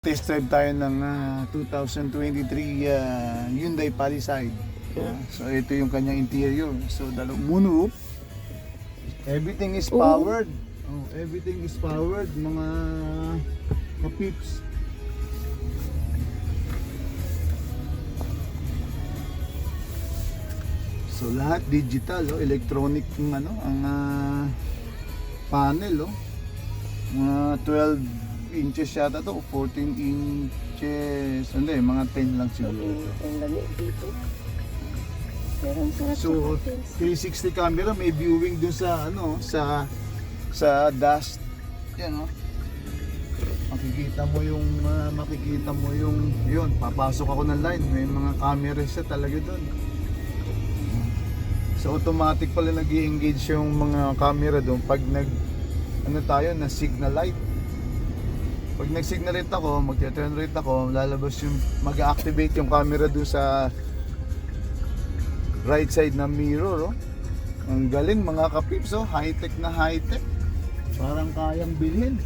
Test drive tayo ng 2023 Hyundai Palisade. So ito yung kanyang interior. So moonroof. Everything is powered. Oh, everything is powered mga kapips. So lahat digital, electronic yung ang panel, mga 12 inches yata to, 14 inches, hindi, mga 10 lang siguro. Ang lamig dito. Pero ang sarap So, sa 360 camera, may viewing dun sa sa dash. Yan, makikita mo yung yun, papasok ako ng line, may mga camera siya talaga dun. So automatic pala nag-i-engage yung mga camera doon pag na signal light. Pag nag-signal light ako, mag-turn right ako, lalabas yung mag-activate yung camera doon sa right side na mirror, Ang galing mga kapips, high-tech na high-tech. Parang kayang bilhin.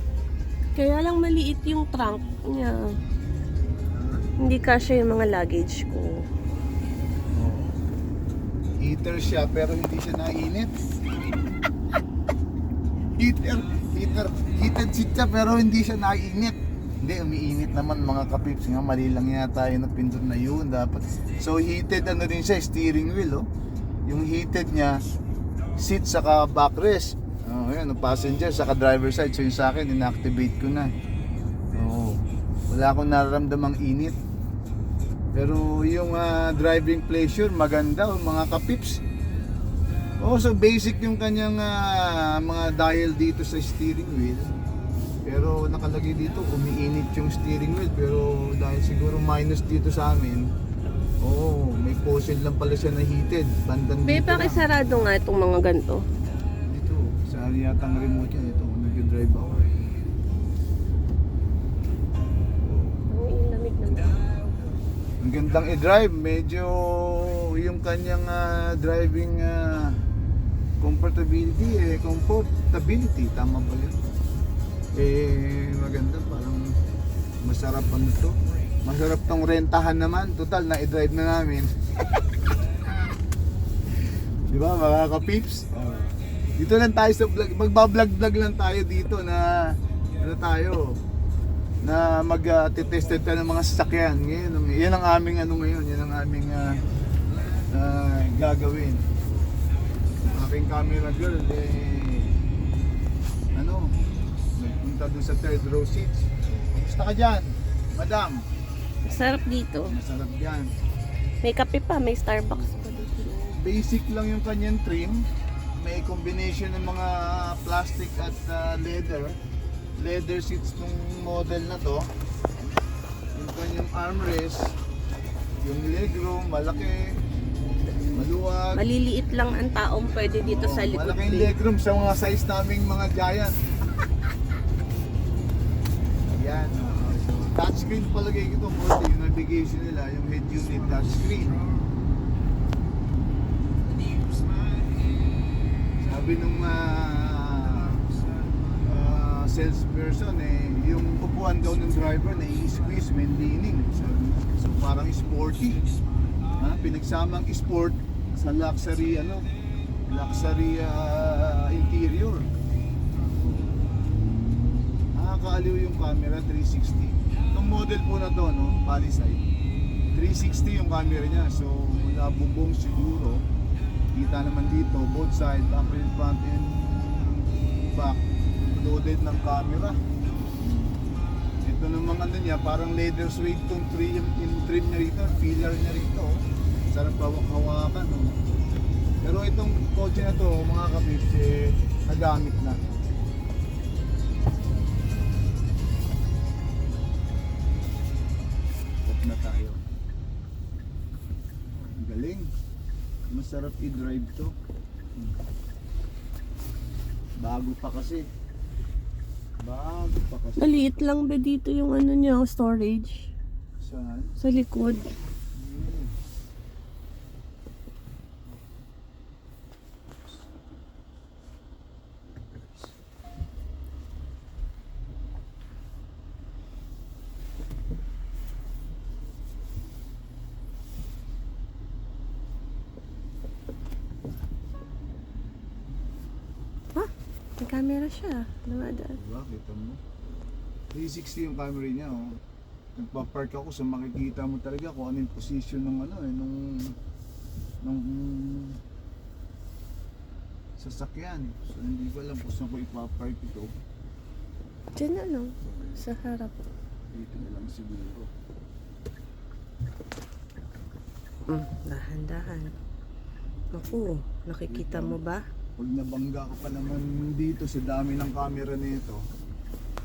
Kaya lang maliit yung trunk niya. Hindi kasya yung mga luggage ko. Heater siya pero hindi siya nainit. Heated seat siya pero hindi siya nainit. Hindi, umiinit naman mga kapips nga. Mali lang yata yung napindot na yun dapat. So heated din siya, steering wheel, Yung heated niya, seat saka backrest. Ayan, passenger saka driver side. So yung sa akin, inactivate ko na. Wala akong nararamdamang init. Pero yung driving pleasure maganda mga kapips. So basic yung kanyang mga dial dito sa steering wheel. Pero nakalagay dito umiinit yung steering wheel, pero dahil siguro minus dito sa amin. May faucet lang pala siya na heated. Bandang Be, dito lang. pakisarado nga itong mga ganito. Dito, sa yatang remote yan. Ito, nag-drive ako. Ang lamig naman. Ang gandang i-drive, medyo yung kanyang driving comfortability, tama ba yun? Maganda, parang masarap to. Masarap tong rentahan naman, total na i-drive na namin. Di ba mga kapips? Dito lang tayo sa vlog, magbablog-vlog lang tayo dito na na mag-tested tayo ng mga sasakyan. Ngayon, yan ang aming yan ang aming gagawin. Aking camera girl, nagpunta doon sa third row seats. Kumusta ka dyan, madam? Masarap dito. Masarap yan. May kape pa, may Starbucks pa dito. Basic lang yung kanyang trim. May combination ng mga plastic at leather seats ng model na to. Yung kanyang armrest, yung legroom, malaki, maluwag. Maliliit lang ang taong pwede dito sa likod. Malaking legroom sa mga size naming mga giant. Yan. So, touchscreen palagay ito, mostly yung navigation nila, yung head unit touchscreen. Sabi nung salesperson, yung upuan daw ng driver na i-squeeze when leaning. So parang sporty. Pinagsamang sport sa luxury interior. Nakakaaliw yung camera, 360. Itong model po na to, Palisade, 360 yung camera niya. So mula bubong siguro, kita naman dito both side, upper and front and back, loaded ng camera. Ito naman niya, parang leather suede tong trim niya rito, pillar niya rito. Sarap hawak-hawakan. Pero itong kotse na to mga kapips, nagamit na. Stop na tayo. Galing. Masarap i-drive to. Bago pa kasi. Maliit lang ba dito yung niya, storage? Saan? Sa likod. camera siya. Dumadaan. Diba? Kita mo. 360 yung camera niya, oh. Nagpa-park ako sa makikita mo talaga kung ano yung position ng ano eh, nung sasakyan. So hindi ko alam kung saan ko ipa-park ito. Diyan na, no? Sa harap. Dito na lang siguro. Dahan-dahan. Naku, nakikita mo ba? Pag nabangga ka pa naman dito sa dami ng camera nito,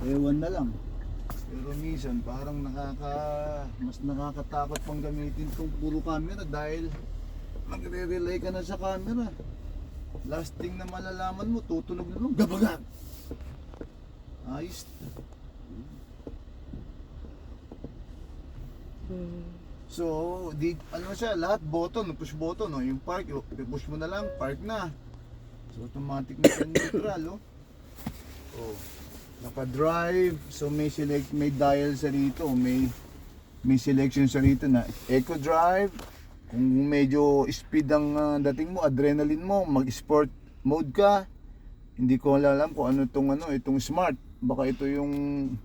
ewan na lang. Pero minsan parang mas nakakatakot pang gamitin itong puro camera dahil magre-rely ka na sa camera. Last thing na malalaman mo, tutunog na lang, gabagag! Ayos. So, ano siya, lahat button, push button, no? Yung park, push mo na lang, park na. So, automatic na siya neutral, oh. Oh. Naka-drive, so may dial sa rito, may selection sa rito na eco drive. Kung medyo speed ang dating mo, adrenaline mo, mag-sport mode ka. Hindi ko alam kung ano itong smart. Baka ito yung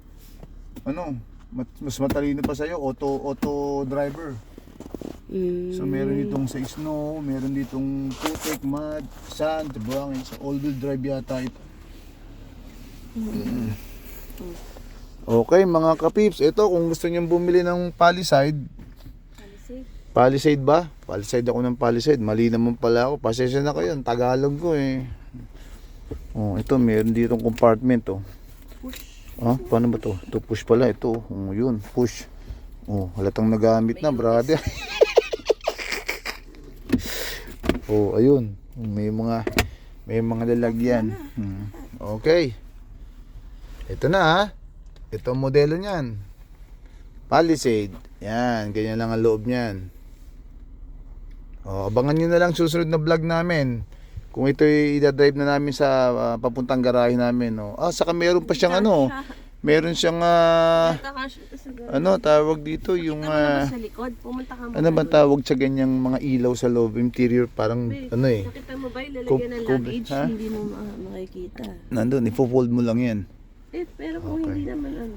mas matalino pa sa'yo, auto driver. So meron ditong sa snow, meron ditong putik, mud, sand, buhangin. So all-wheel drive yata ito. Okay mga kapips, ito kung gusto nyo bumili ng Palisade. Palisade ba? Palisade ako ng Palisade. Mali naman pala ako. Pasensya na kayo, Tagalog ko eh. Oh, ito meron ditong compartment, oh. Push. Ah, paano ba to? Ito push pala ito. Oh, yun, push. Oh, halatang nagamit na, brother. Oh, ayun. May mga lalagyan. Okay. Ito na ha. Ito ang modelo niyan. Palisade. Yan, ganyan lang ang loob niyan. Oh, abangan niyo na lang susunod na vlog namin. Kung ito i-drive na namin sa papuntang garahe namin, no. Ah, saka meron pa siyang meron siyang tawag dito yung sa likod, pumunta ka mo. ano ba tawag sa ganyang mga ilaw sa loob, interior parang Nakita mo ba ilalagyan ng luggage, ha? hindi mo makikita. Nandun, ifo-fold mo lang yan. Pero kung hindi naman